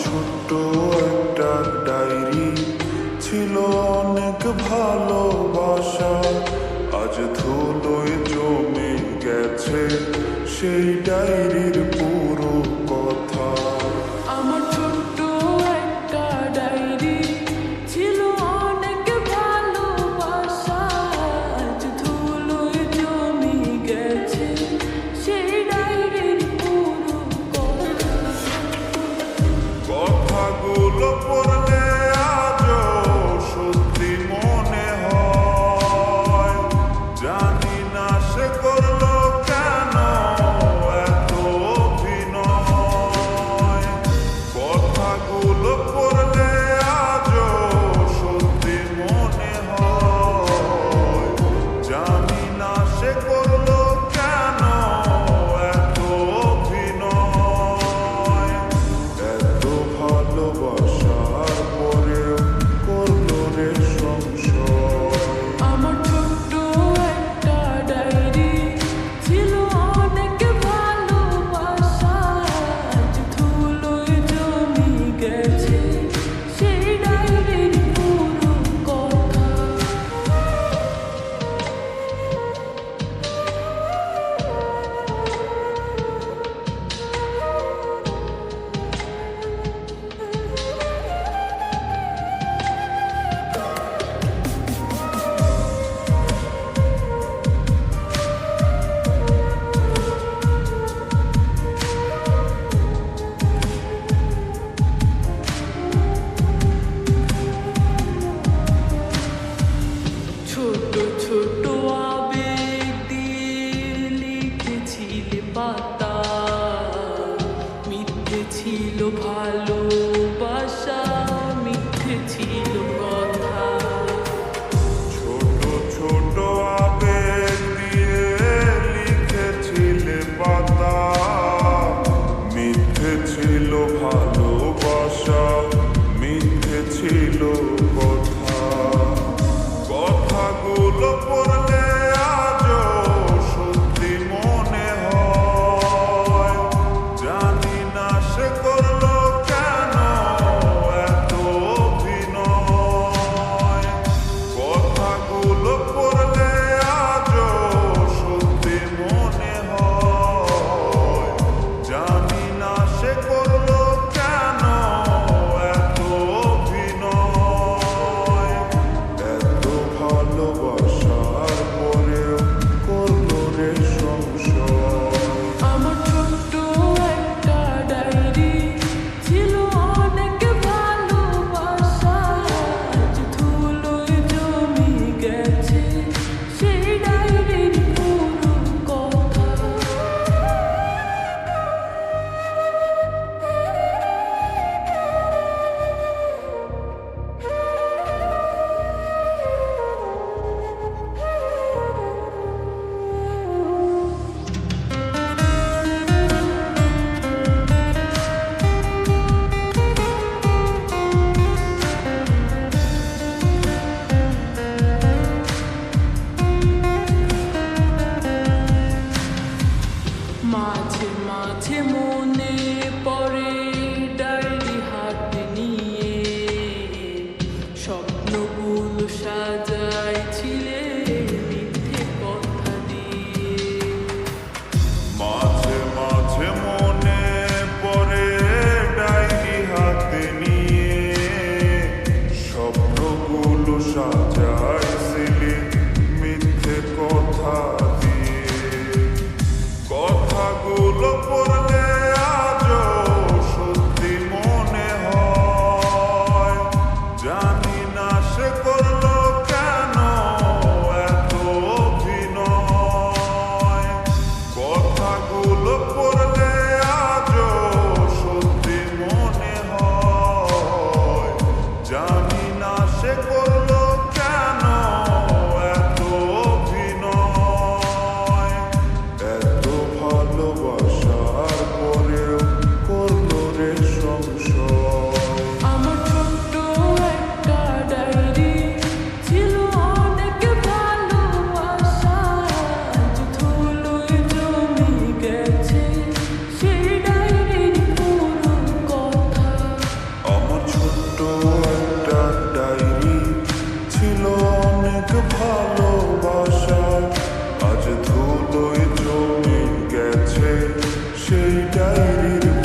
ছোট্ট একটা ডায়েরি ছিল অনেক ভালোবাসা, আজ ধুলোয় জমে গেছে সেই ডায়েরির পুরো কথা। আমার ছোট্ট একটা ডায়েরি ছিল অনেক ভালোবাসা, আজ ধুলোয় জমে গেছে সেই ডায়েরির পুরো কথা। কথাগুলো পড়লে আজও সত্যি মনে হয়, জানি না সে করলো কেন এত অভিনয়। কথাগুলো পড়লে আজও সত্যি মনে হয়, জানি না সে করলো কেন এত অভিনয়। এত ভালোবাসার পরেও করলো রে সংশয়। আমার ছোট্ট একটা ডায়েরি ছিল অনেক ভালোবাসা, আজ ধুলোয় জমে গেছে সেই ডায়েরির পুরো কথা। ছোট ছোট আবেগ দিয়ে লিখেছিলে পাতা, মিথ্যে ছিল ভালোবাসা, মিথ্যে ছিল কথা। ছোট ছোট আবেগ দিয়ে লিখেছিলে পাতা, মিথ্যে ছিল ভালোবাসা, মিথ্যে ছিল কথা। কথাগুলো পড়লে আজও সত্যি মনে হয়, জানি না সে করলো কেন মতোই জমে গেছে সেই ডায়েরির